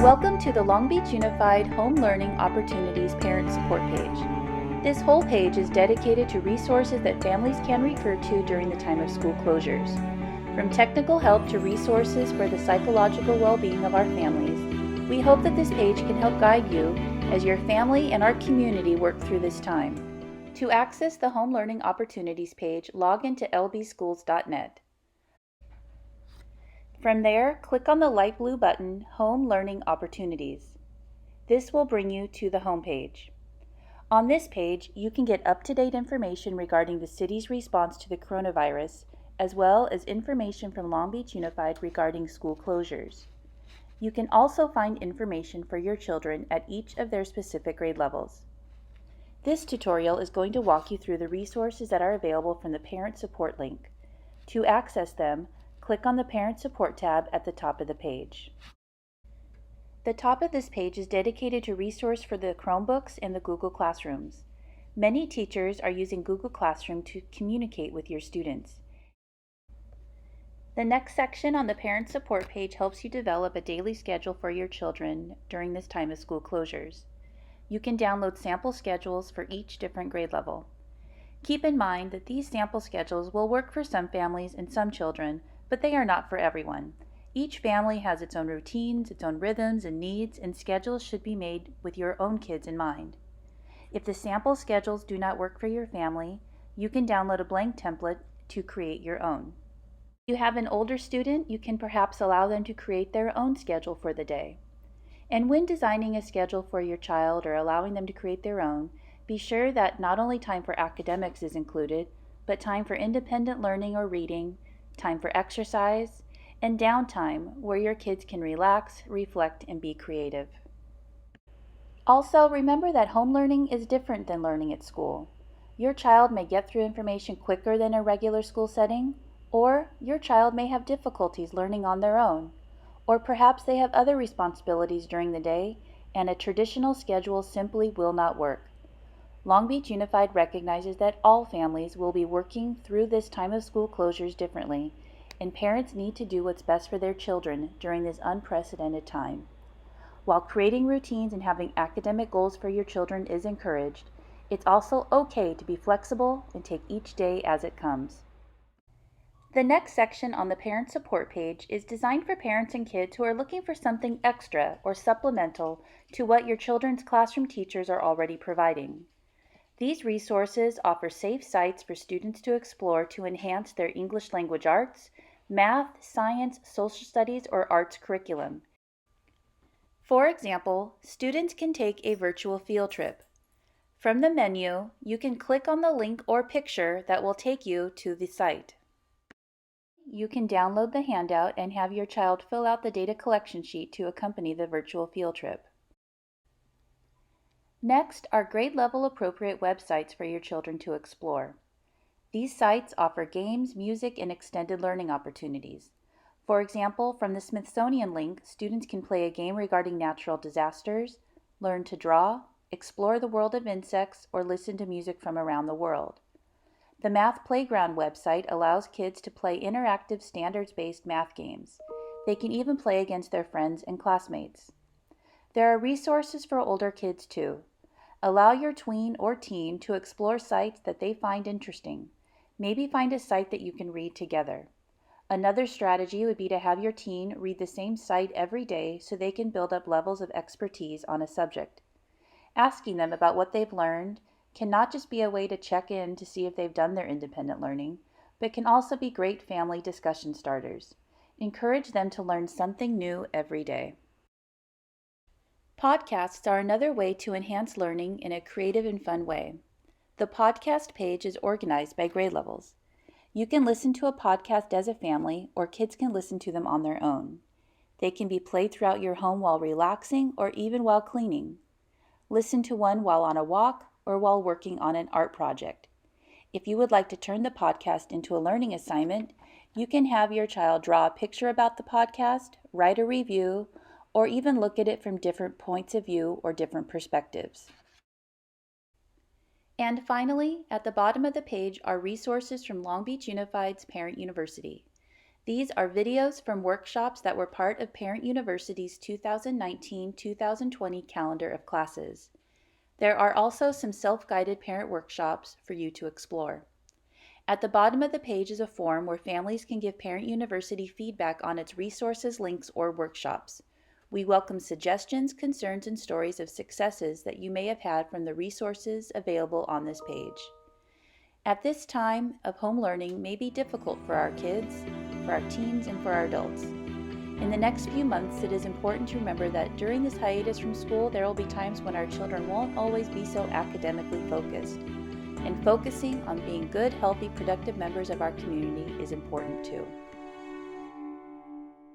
Welcome to the Long Beach Unified Home Learning Opportunities Parent Support page. This whole page is dedicated to resources that families can refer to during the time of school closures. From technical help to resources for the psychological well-being of our families, we hope that this page can help guide you as your family and our community work through this time. To access the Home Learning Opportunities page, log into lbschools.net. From there, click on the light blue button, Home Learning Opportunities. This will bring you to the home page. On this page, you can get up-to-date information regarding the city's response to the coronavirus, as well as information from Long Beach Unified regarding school closures. You can also find information for your children at each of their specific grade levels. This tutorial is going to walk you through the resources that are available from the Parent Support link. To access them, click on the Parent Support tab at the top of the page. The top of this page is dedicated to resources for the Chromebooks and the Google Classrooms. Many teachers are using Google Classroom to communicate with your students. The next section on the Parent Support page helps you develop a daily schedule for your children during this time of school closures. You can download sample schedules for each different grade level. Keep in mind that these sample schedules will work for some families and some children, but they are not for everyone. Each family has its own routines, its own rhythms and needs, and schedules should be made with your own kids in mind. If the sample schedules do not work for your family, you can download a blank template to create your own. If you have an older student, you can perhaps allow them to create their own schedule for the day. And when designing a schedule for your child or allowing them to create their own, be sure that not only time for academics is included, but time for independent learning or reading, time for exercise, and downtime where your kids can relax, reflect, and be creative. Also, remember that home learning is different than learning at school. Your child may get through information quicker than a regular school setting, or your child may have difficulties learning on their own, or perhaps they have other responsibilities during the day and a traditional schedule simply will not work. Long Beach Unified recognizes that all families will be working through this time of school closures differently, and parents need to do what's best for their children during this unprecedented time. While creating routines and having academic goals for your children is encouraged, it's also okay to be flexible and take each day as it comes. The next section on the Parent Support page is designed for parents and kids who are looking for something extra or supplemental to what your children's classroom teachers are already providing. These resources offer safe sites for students to explore to enhance their English language arts, math, science, social studies, or arts curriculum. For example, students can take a virtual field trip. From the menu, you can click on the link or picture that will take you to the site. You can download the handout and have your child fill out the data collection sheet to accompany the virtual field trip. Next are grade level appropriate websites for your children to explore. These sites offer games, music, and extended learning opportunities. For example, from the Smithsonian link, students can play a game regarding natural disasters, learn to draw, explore the world of insects, or listen to music from around the world. The Math Playground website allows kids to play interactive standards-based math games. They can even play against their friends and classmates. There are resources for older kids too. Allow your tween or teen to explore sites that they find interesting. Maybe find a site that you can read together. Another strategy would be to have your teen read the same site every day so they can build up levels of expertise on a subject. Asking them about what they've learned can not just be a way to check in to see if they've done their independent learning, but can also be great family discussion starters. Encourage them to learn something new every day. Podcasts are another way to enhance learning in a creative and fun way. The podcast page is organized by grade levels. You can listen to a podcast as a family, or kids can listen to them on their own. They can be played throughout your home while relaxing or even while cleaning. Listen to one while on a walk or while working on an art project. If you would like to turn the podcast into a learning assignment, you can have your child draw a picture about the podcast, write a review, or even look at it from different points of view or different perspectives. And finally, at the bottom of the page are resources from Long Beach Unified's parent university. These are videos from workshops that were part of Parent University's 2019-2020 calendar of classes. There are also some self-guided parent workshops for you to explore. At the bottom of the page is a form where families can give Parent University feedback on its resources, links, or workshops. We welcome suggestions, concerns, and stories of successes that you may have had from the resources available on this page. At this time of home learning may be difficult for our kids, for our teens, and for our adults. In the next few months, it is important to remember that during this hiatus from school, there will be times when our children won't always be so academically focused. And focusing on being good, healthy, productive members of our community is important too.